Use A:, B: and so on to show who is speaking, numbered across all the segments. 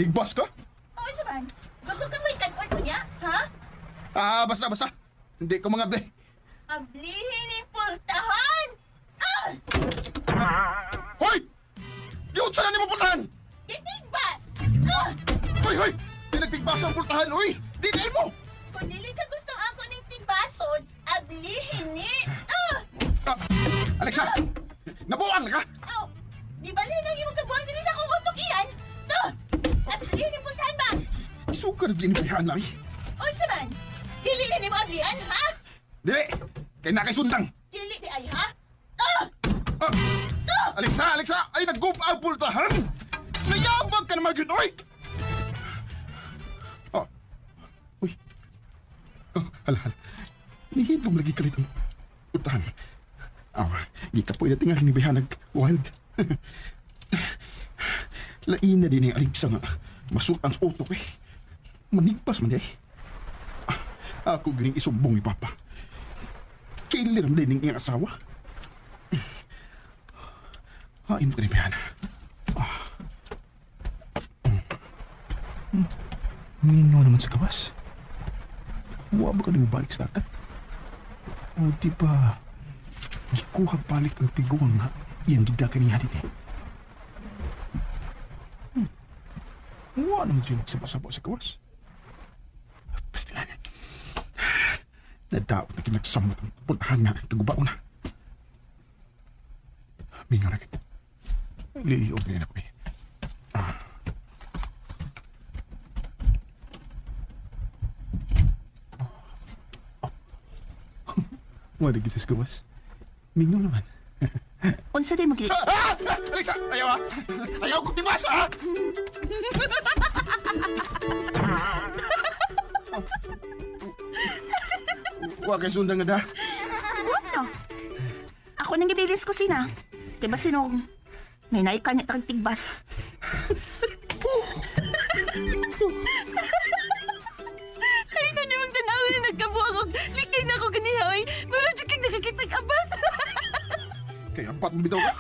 A: Manigbas ka?
B: O, isa man. Gusto kang may kan-or ko niya, ha?
A: Basta. Hindi ko mga ble.
B: Ablihin yung pultahan! Ah!
A: Hoy! Yun saan ni mo pultahan?
B: Titigbas! Ah!
A: Hoy! Di nagtigbas ang pultahan, uy! Di kayo mo!
B: Kung dili ka gusto ako ng tigbasod, ablihin ni... Ah!
A: Alexa! Nabuang na ka!
B: Aw! Di ba rin ang iyong kabuhan din sa kong utok iyan? Ah! Ablihin yung pultahan ba?
A: Sugar din kay Hanay.
B: O, isa man. Dili na ni mo ablihan, ha?
A: Dili! Kay na kay sundang!
B: Dili di ay, ha? Ah!
A: Alexa! Ay nag-goob ang pultahan! Nayabag ka naman yun, oy! Uy. Hala. Nihilong lagi kalit ang pultahan. Di ka po inatingal ni Bihanag Wild. Lain na din yung Alexa nga. Masultan sa utok eh. Manigpas man eh. Ako galing isumbong ni Papa. Kailan din ng iyang asawa. Hain mo ka ni Bihan. Nino naman sa kawas. Huwag ba ka na balik sa dagat? O di ba ikuha balik ang tiguang nga iyang gidakan niya din eh. Huwag naman siya magsaba-saba sa kawas. Pastilan. Nadaot na kinagsamot ang puntahan nga kagubao na. Mingarag. Liliog na ako eh. Wala gisas gawas. Mingaw naman.
B: Unsa din magli...
A: Alexa! Ayaw ko tibasa, ha? Huwag kay sundang nga da.
B: Ano? Ako nang gibilis ko sina. Diba sinong... May naikanya takang tigbas. Ay, nanimang tanawin na nagkabuang og likay na ako ganihaw. Mura dyan kang nakakitag abat.
A: Kaya apat mo bitaw ka.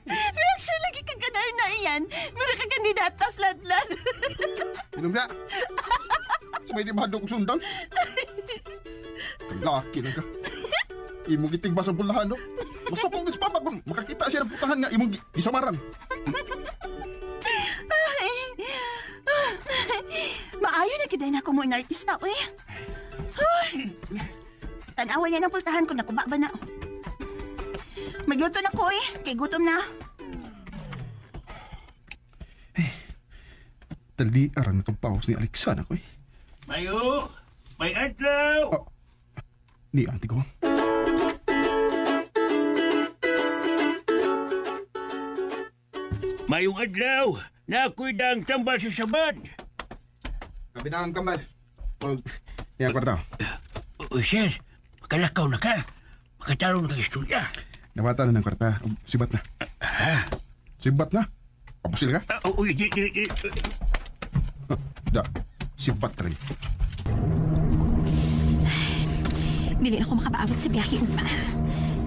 B: Reaction lagi kang kanar na iyan. Mura ka kandidatas ladlad.
A: Inom na. Sa may di mahadong sundang. Laki na ka. Imong gitigbas ang pulahan, no? Masukong din sa papa kung makakita siya ng putahan nga imong isamaran.
B: Maayo na kiday na ako mo inartista, uy. Tanawa niya ng pultahan ko, nakuba ba na? Magluto na ko, kay gutom na.
A: Tali arang nakapaus ni Alexa na ko eh.
C: Mayo! May adlaw!
A: Ni ate ko.
C: Mayong adlaw! Nakoy dang tambal sa sabad!
A: Kabi na ang kambal. Huwag niya kwarta.
C: O, sir, makalakaw na ka. Makatarong na kag-istorya.
A: Nabata na ng kwarta. Sibat na. Sibat na? Papusil ka?
C: Uy, di.
A: Da. Sibat rin.
D: Dili na ko makabaabot sa biyahe ugma.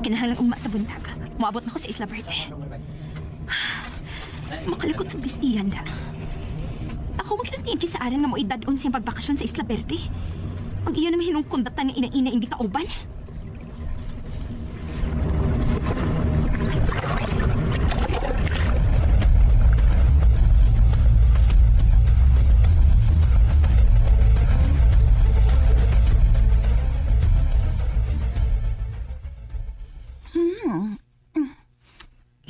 D: Kinahanglan ugma sa buntag. Moabot na ko sa Isla Verde. Makalikot sa bisiyan da. Ako maglutin sa aran nga mo idadon siyang pagbakasyon sa Isla Verde. Ang iyo naman hinungkundatan nga ina-ina hindi kauban.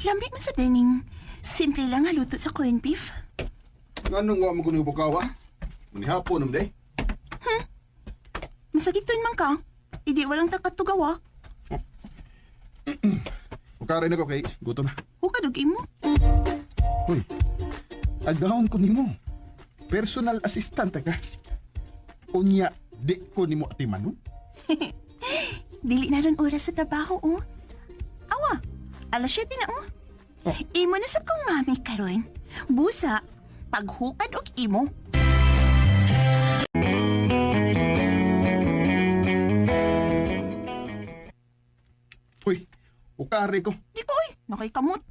B: Lamig man sa dining. Simple lang haluto sa corned beef.
A: Anong nga mo kung bukawa? Manihapon naman day.
B: Masagiton man ka. Hindi walang takatugawa.
A: Bukarin ako kay gutom na.
B: Hukadugin mo.
A: Hoy, agahon ko nimo. Personal assistant ka. Unya, di ko nimo atiman, no?
B: Dili na ron oras sa trabaho, oh. Awa, alas 7 na, oh.
A: Oh.
B: Imo na sab kong mami karon. Busa, paghukad og imo.
A: Hoy, ukari ko.
B: Di ko, nakay kamot.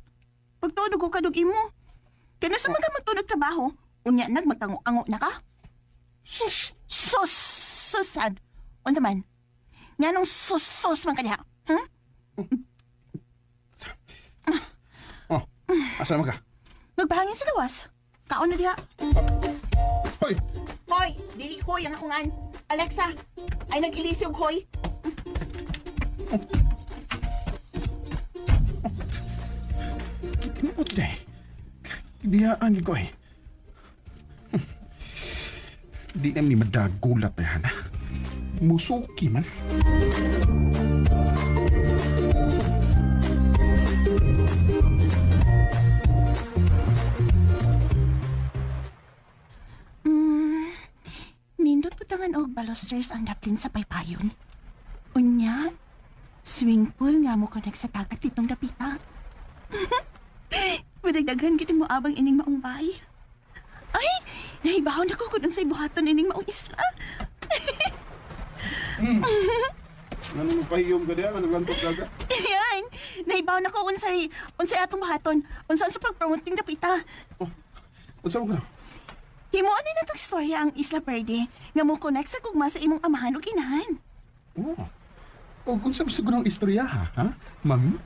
B: Pagtunog ko kadug imo. Kaya sa mga magtunog trabaho, Unya magtango-ango na ka? Susan. Unsa man? Nganong sus man ka diha? Hmm?
A: Oh, asa naman ka?
B: Magbahangin sa gawas. Kaon na diha.
A: Hoy!
B: Hoy, dili hoy ang akungan. Alexa, ay nag-ilisi og hoy.
A: Tinuot na eh. Biyaan ko eh. Di na mi madagulat na yan, ha? Musuki man.
B: Nindot putangan og balusters ang daplin sa paypayon. Unya, swimming pool nga mo connect sa dagat ditong dapita. Madagdagan gid mo abang ining maong bay. Ay, nahibaw na ko kung unsay buhaton ining maong isla.
A: Ano mo pahiyom ka diya? Naglantok daga?
B: Yan, nahibaw na ko unsay atong buhaton. Unsa sa pag-promoting dapita.
A: Unsa mo ka na?
B: Himuon ni natong istorya ang Isla Verde nga mo connect sa gugma sa imong amahan ug inahan.
A: Oo. O kung sa siguro ng istorya, ha? Mami?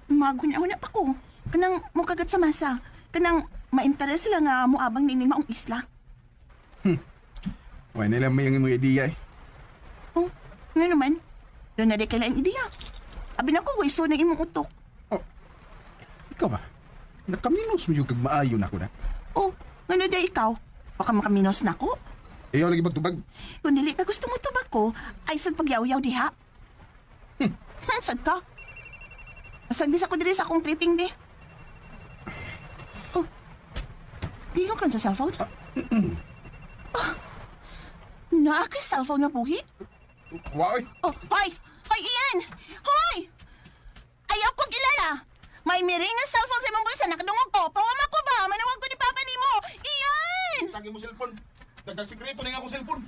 B: Magunaw na pa ko. Kanang mo kagat sa masa. Kanang ma-interest sila nga muabang nining maong isla.
A: Why nila may yung imong ideya eh.
B: Oh, nga naman. Doon na di kailan ideya. Abi na ko, waiso na imong utok.
A: Ikaw ba? Nakaminos mo yung kagmaayo na ako na.
B: Oh, nga na di ikaw. Baka makaminos na ko.
A: Ayaw lagi magtubag.
B: Kung dili ka gusto mo tubag ko, ay sad pagyaw-yaw diha. Sad ka. Asag di sa ko diri sa akong tripping di. Oh, di ko sa cellphone? Naa kay cellphone nga buhi?
A: Wow!
B: Oh, hoy! Hoy, Ian! Hoy! Ayaw ko kilala! May miring nga cellphone sa imong bulsa, nakadungog ko. Pawama ko ba? Manawag ko ni Papa ni mo! Ian!
A: Lagi mo cellphone. Dagdag sikreto na nga akong cellphone.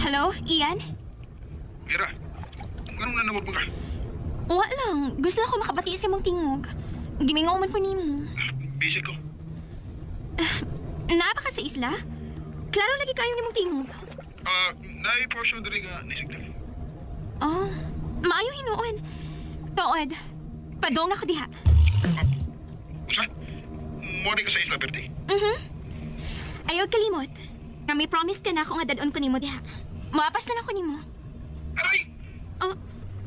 D: Hello, Ian?
A: Mira, anong nanawag mo ka?
D: Wa lang. Gusto na ko makabati sa imong tingog. Gimingaw man ko nimo.
A: Busy ko.
D: Naa pa ka sa isla? Klaro lagi kayong imong tingog.
A: Nai-portion diri nga nisigdal.
D: Oh, maayo hinuon. Tuod, padong na ko diha.
A: Usa? Mori ka sa Isla Verde?
D: Ayaw kalimot. Nga may promise ka na ako nga dadon ko nimo diha. Maapas na lang ko nimo.
A: Aray!
D: Oh,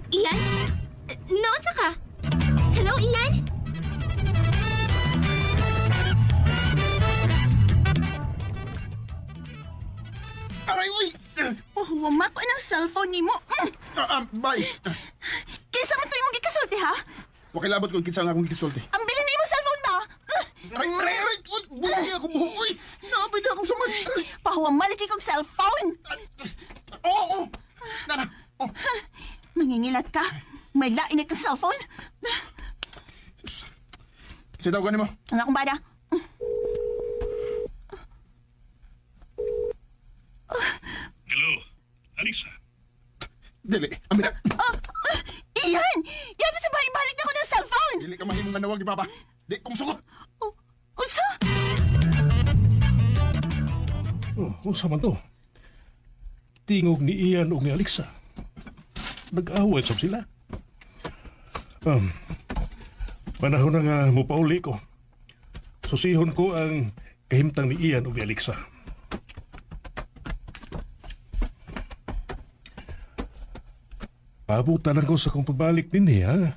D: Ian? Noon sa ka? Hello, Ian?
A: Aray, uy!
B: Oh, huwama ko ng cellphone ni mo.
A: Bye!
B: Kaysa mo ito yung magikasulti, ha?
A: Wakilabot ko kinsa nga akong gisulti.
B: Ang bilin na yung cellphone ba?
A: Aray, aray, aray! Uy! Buhay ako buho! Uy! Nakabay na akong saman!
B: Pahuwama lagi kong cellphone.
A: Oo! Nana! Oh!
B: Mangingilat ka. May lain kang cellphone.
A: Sitaw ka ni mo.
B: Ang akong bada.
E: Hello, Alisa.
A: Dili, amina.
B: Iyan! Yan sa sabay, balik na ko ng cellphone!
A: Dili ka mahimong manawag ni Papa. Di, kumusugot.
B: Oh, usa?
E: Unsa man to? Tingog ni Ian o ni Alexa. Nag-away sab sila. Panahon na nga mupauli ko. Susihon ko ang kahimtang ni Ian o ni Alexa. Pabutan ko sa kong pagbalik din ha.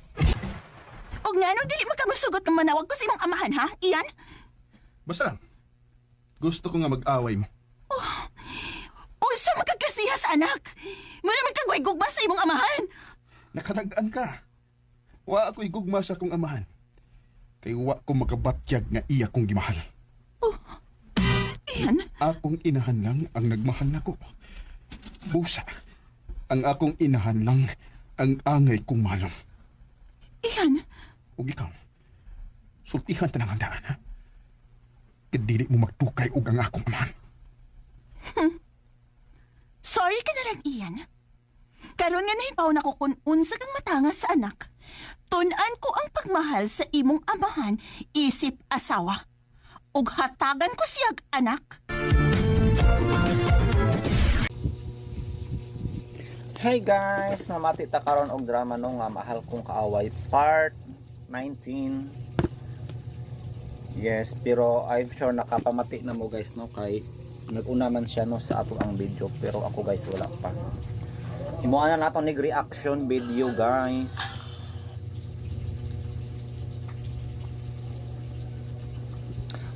B: O nga nung dili mo ka masugot ng manawag ko sa imong amahan, ha? Iyan?
A: Basta lang. Gusto ko nga mag-away mo.
B: Usa magkaklasiha sa anak! Muna magkagway-gugma sa imong amahan!
A: Nakatagaan ka. Wa ako'y gugma sa akong amahan. Kay wa ko makabatyag nga iya kong gimahal.
B: Iyan?
A: Akong inahan lang ang nagmahal nako. Busa, ang akong inahan lang ang angay kong malam.
B: Iyan,
A: Ug ikaw, sultihan ta ng handaan, ha? Kadili mo magtukay og ang akong amahan.
B: sorry ka na lang, Ian. Karon nga nahibaw na ko kung unsa kang matanga sa anak. Tunan ko ang pagmahal sa imong amahan, isip asawa. Ug hatagan ko siyag anak.
F: Hi guys! Namati ta karon og drama no nga mahal kong kaaway part 19. Yes, pero I'm sure nakapamati na mo guys no kay nag-una man siya no sa ato ang video pero ako guys wala pa. Himuan na nato nig reaction video guys.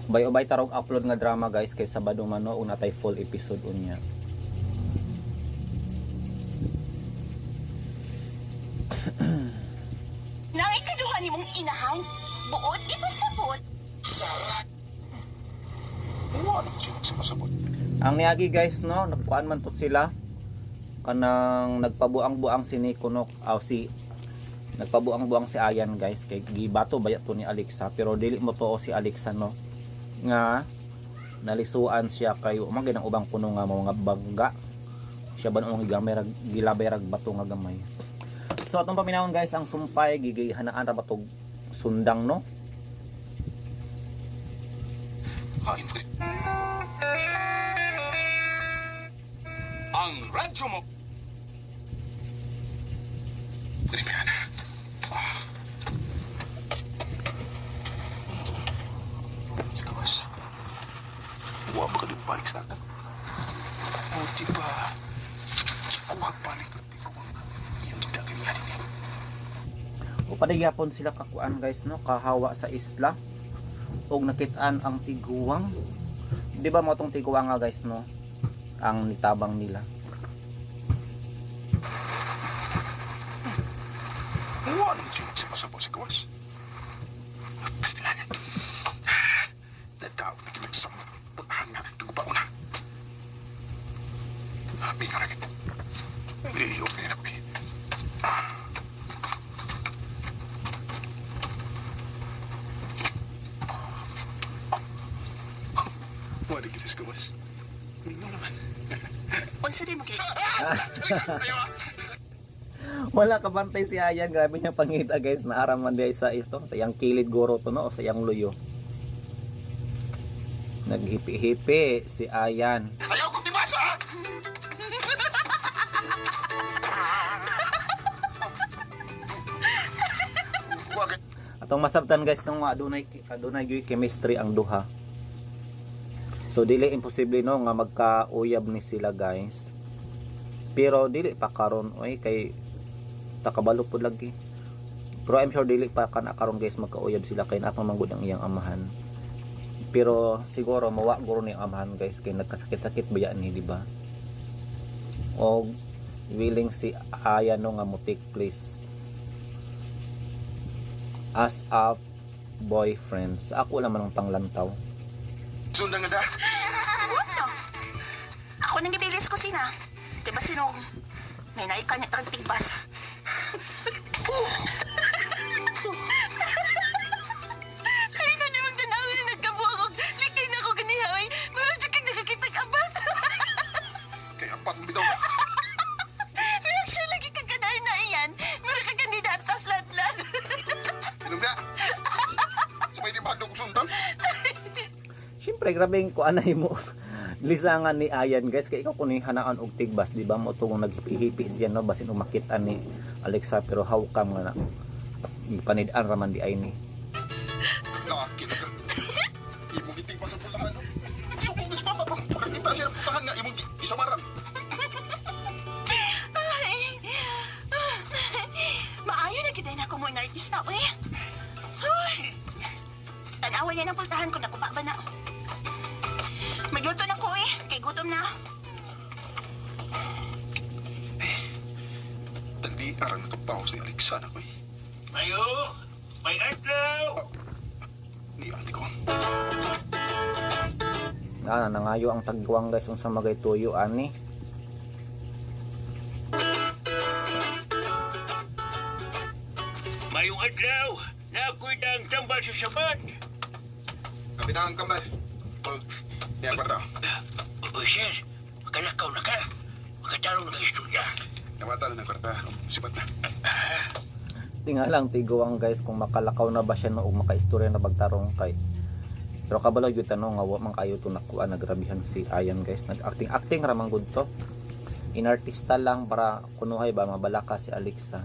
F: Ubay-ubay tarog upload nga drama guys kay Sabado man no una tay full episode unya.
B: Nang ikaduha ni mong inahan, buot ipasabot.
F: Ang niagi guys no, nagkuan man to sila kanang nagpabuang-buang si Nico no, si nagpabuang-buang si Ayan guys kay gibato bayat to ni Alexa pero dili mo to si Alexa no nga nalisuan siya kay umagay ng ubang puno nga mga bangga siya ba noong gilabay rag bato nga gamay. So atong paminawon guys ang sumpay gigihanaan ra batog sundang no.
A: Ang radyo mo. Primera. Sikawas. Wa ba ka din balik sa akin? O di ba? Kuha balik at di ko ang iyong tudagan yan.
F: O padagyapon sila kakuan guys no, kahawa sa isla og nakitaan ang tiguang. Di ba mo tong tiguang nga guys no? Ang nitabang nila.
A: Wa nang siya magsasabaw sa kawas. Pastilan. Nataw na kinagsamot ang putahan nga kagubaw na. Habi nga rin. Nilihiyog na yan ako eh. Wala kisas kawas. Mingaw naman.
B: Unsa di mo kay?
F: Wala ka bantay si Ayan, grabe niya pangita guys, naaraman di sa ito, sa iyang kilid guro to no, o sa iyang luyo. Naghipi-hipi si Ayan.
A: Ayaw ko tibasa ha!
F: Atong masabtan guys nung adunay gyud chemistry ang duha. So dili imposible no nga magkauyab ni sila guys. Pero dili pa karon oy kay takabalo pud lagi. Pero I'm sure dili pa kana karon guys magkauyab sila kay natong manggod ang iyang amahan. Pero siguro mawa guro ni ang amahan guys kay nagkasakit-sakit ba yan di ba? O willing si Aya no nga mo take place as a boyfriend. Sa ako naman ang panglantaw.
A: Sundang nga da.
B: Ano? Ako nang gibilis ko sina. Diba sinong may naikanya tag tigbas. Ay na ni mong tanaw na nagkabuang og likay na ako ganihay. Meron dyan kang nakakitag abat.
A: Kaya apat mo bitaw.
B: Reaction lagi kang kanay na iyan. Meron kang kandidatas latlan.
A: Inom na. Sabay di mahadog sundang.
F: Siyempre grabe ko anay mo. Lisangan ni Ayan guys kay ikaw kuning hanaan og tigbas di ba mo tong naghipi-hipi siya no basin umakita ni Alexa pero how come nga na ipanid-an raman di ay ni.
A: Laki na ka. Imong iting pa sa pulahan. Sukugis pa pa. Pagkakita siya ng putahan nga imong isamaran.
B: Ay. Maayo na gid na ako mo artista eh. Ay. Tanawan niya ng pultahan ko nakuha ba na. Magluto na ko eh. Kay gutom na.
A: Tagdi arang nagpapaos ni Alexa na ko eh.
C: Ayo, may adlaw.
A: Ni ate ko.
F: Nangayo ang tagwang guys sa magay tuyo ani.
C: adlaw. Na ako'y dang tambal sa sabat.
A: Kapitang Kambal. Yan, kwarta.
C: O, sir, makalakaw na ka. Makatarong na istorya.
A: Namata na ng kwarta. Sipat na.
F: Tinga lang tiguang guys kung makalakaw na ba siya no o makaistorya na bagtarong kay. Pero kabalo yung tanong nga wa man kayo to nakuha nagrabihan si Ayan guys. Nag-acting ramang good to. Inartista lang para kunuhay ba mabalaka si Alexa.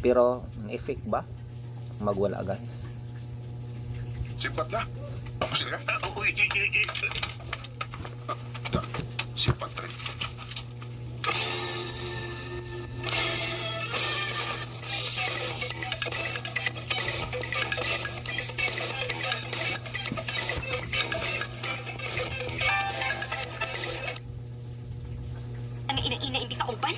F: Pero na-effect ba? Magwala guys.
A: Sipat na. Sila ka? Sipat rin.
D: Ang ina-ina hindi ka uban?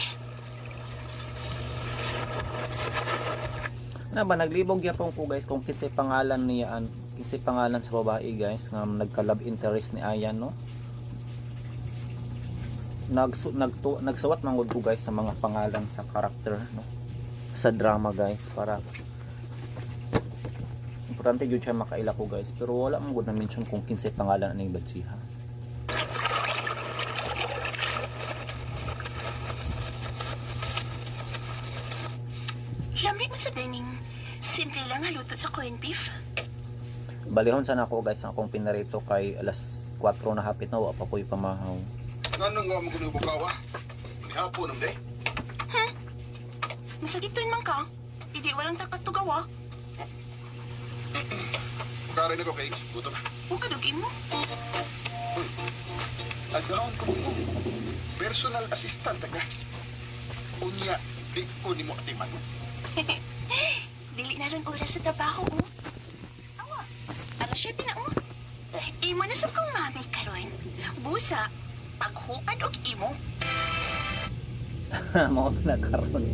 F: Na ba naglibog yapon ko guys kung kisay pangalan niya kisay pangalan sa babae guys nga nagka-love interest ni Ayan no. Nagsuwat mangod ko guys sa mga pangalan sa karakter no. Sa drama guys para importante jud siya makaila ko guys pero wala man gud na mention kung kinsay pangalan ani batsiha.
B: Lamig man sa dining. Simple lang ang luto sa corned beef.
F: Balihon sana ako guys ang akong pinarito kay alas 4 na hapit na wa pa ko'y pamahaw.
A: Anong nga mo kung bukawa? Ni hapon ang day.
B: Masagitoin man ka. Hindi walang takatugawa.
A: Pagkarin ako kay gutom.
B: Huwag kadugin mo.
A: Agawon ko mo. Personal assistant ka. Unya, di ko ni mo atiman.
B: Dili na rin oras sa trabaho, oh. Awa, alas 7 na, oh. Imo na sa kong mami karon. Busa, paghuad og imo.
F: Mao na karon.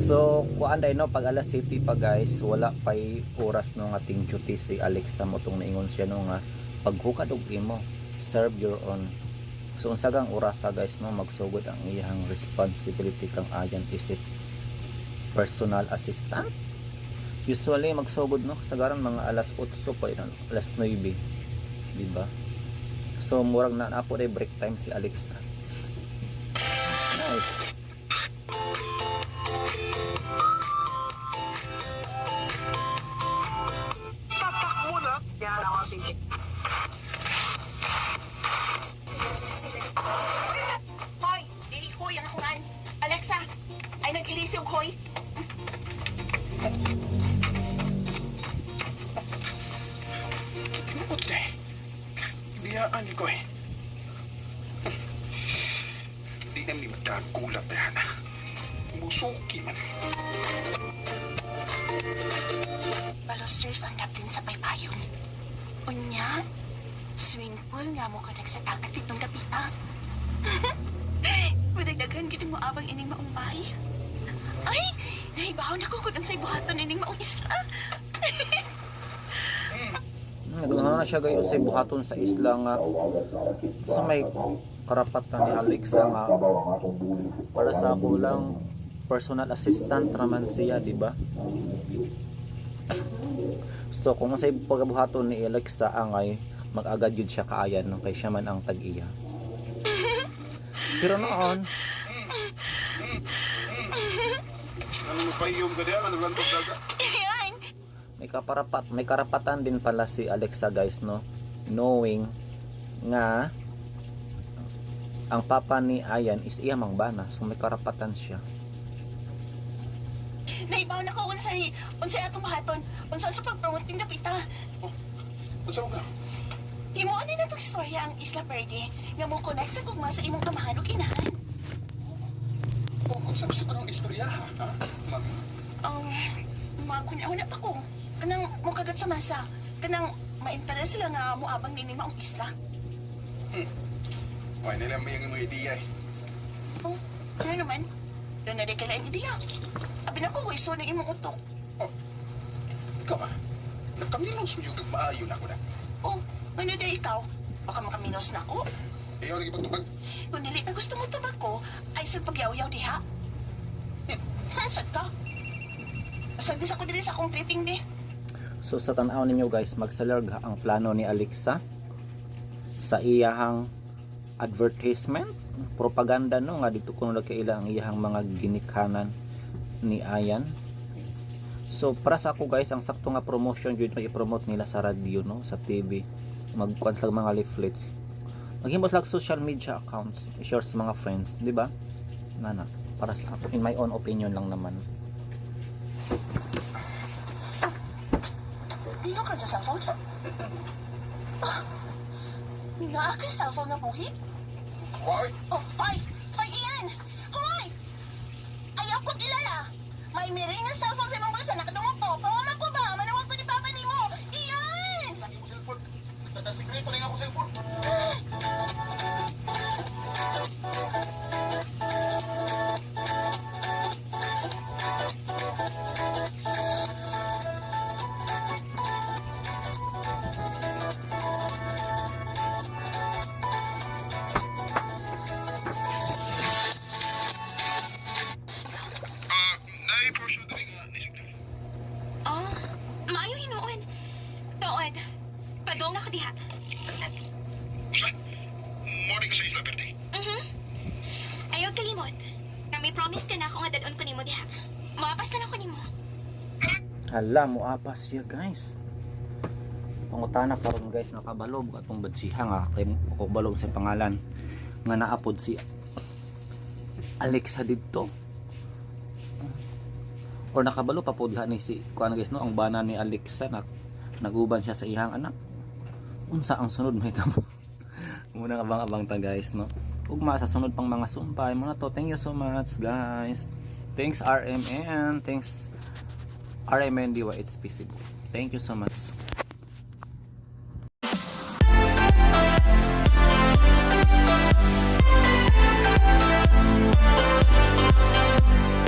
F: So, kuan day no pag alas 7 pa guys, wala pay oras no nga ating duty si Alexa mo tong naingon siya no nga paghukad og imo, serve your own. So unsa gang oras sa guys no magsugod ang iyang responsibility kang Ayan isip personal assistant. Usually magsugod no kasagaran mga alas 8 pa yun, alas 9, di ba? So murag na po day break time si Alexa. Nice.
B: Hoy, dili hoy ang akungan. Alexa, ay nag-ilisi og hoy.
A: Tinuot eh. Biyaan ko eh. Di na mi madagulat eh na. Musuki man.
B: Balusters ang napin sa paypayon. Unya, swimming pool nga mo ka nagsatagat itong dapita. Madagdagan gini mo abang ining maumbay. Ay, nahibaw na ko kung sa'y buhaton ining maong isla.
F: Naguna na siya gayon sa buhaton sa isla nga sa may karapatan ni Alexa nga para sa ako lang personal assistant raman siya, di ba? So kung sa pagbuhaton ni Alexa angay mag-agad yun siya kaayan no kay siya man ang tag-iya. Pero noon
A: Ano pa yung gada? Ano lang ito daga?
B: Yan!
F: may karapatan din pala si Alexa guys no knowing nga ang papa ni Ayan is iya mang bana so may karapatan siya.
B: Nahibaw na ko unsay atong buhaton. Unsa sa pag-promote ng dapita.
A: Unsa mo ka?
B: Himuon din natong istorya ang Isla Verde nga mo connect sa kugma sa imong amahan ug inahan.
A: Unsa gusto ko ng istorya ha? Mami.
B: Makunaw na pa ko. Kanang mo kagat sa masa. Kanang ma-interest sila nga mo abang nini maong isla.
A: Why nila may yung mga ideya eh.
B: Oh, ano naman? Doon na di kailaing ideya. Abi na ko, iso na imong utok.
A: Ikaw ba? Nagkaminos mo yung maayo na ako na.
B: Oh, ano na ikaw? Baka makaminos na ako.
A: Ayaw lagi pagtubag.
B: Kung nili ka gusto mo tubag ko, ay sa pagyaw-yaw diha. Hansad ka? Sagdis ako diri sa akong tripping di.
F: So sa tanaw ninyo guys, magsalarga ang plano ni Alexa sa iyahang advertisement, propaganda no nga dito kuno kaila ang iyahang mga ginikanan ni Ayan. So para sa ako guys, ang sakto nga promotion jud i-promote nila sa radio no, sa TV. Magkuan lang mga leaflets. Maghimos lang social media accounts, i-share sa mga friends, di ba? Nana, para sa ako in my own opinion lang naman.
B: Dino ka sa cellphone? Naaki cellphone na buhi?
A: Hoy!
B: Oh, hoy! Hoy, Ian! Hoy! Ayaw ko kilala! May miring na cellphone sa imong bulsa, nakadungog ko. Pawaman ko ba? Manawag ko ni Papa ni mo! Ian!
A: Lagi mo cellphone. Nagkasikreto rin ako cellphone.
D: Oh, maayo hinuon. Tuod, padong na ko diha.
A: Morning sa Isla Verde.
D: Ayaw kalimot. Na may promise ka na ako nga dadon ko nimo diha. Maapas na lang ko nimo.
F: Hala mo apas siya guys. Pangutana karon guys, nakabalob atong batsiha nga kay ko balog sa pangalan nga naapod si Alexa didto. Or nakabalo pa pod ni si kuan guys no, ang bana ni Alexa naguban siya sa ihang anak. Unsa ang sunod may tamo? Muna abang-abang ta guys no. Ugma sa sunod pang mga sumpay mga to. Thank you so much guys. Thanks RMN, thanks RMN DYHPC. Thank you so much.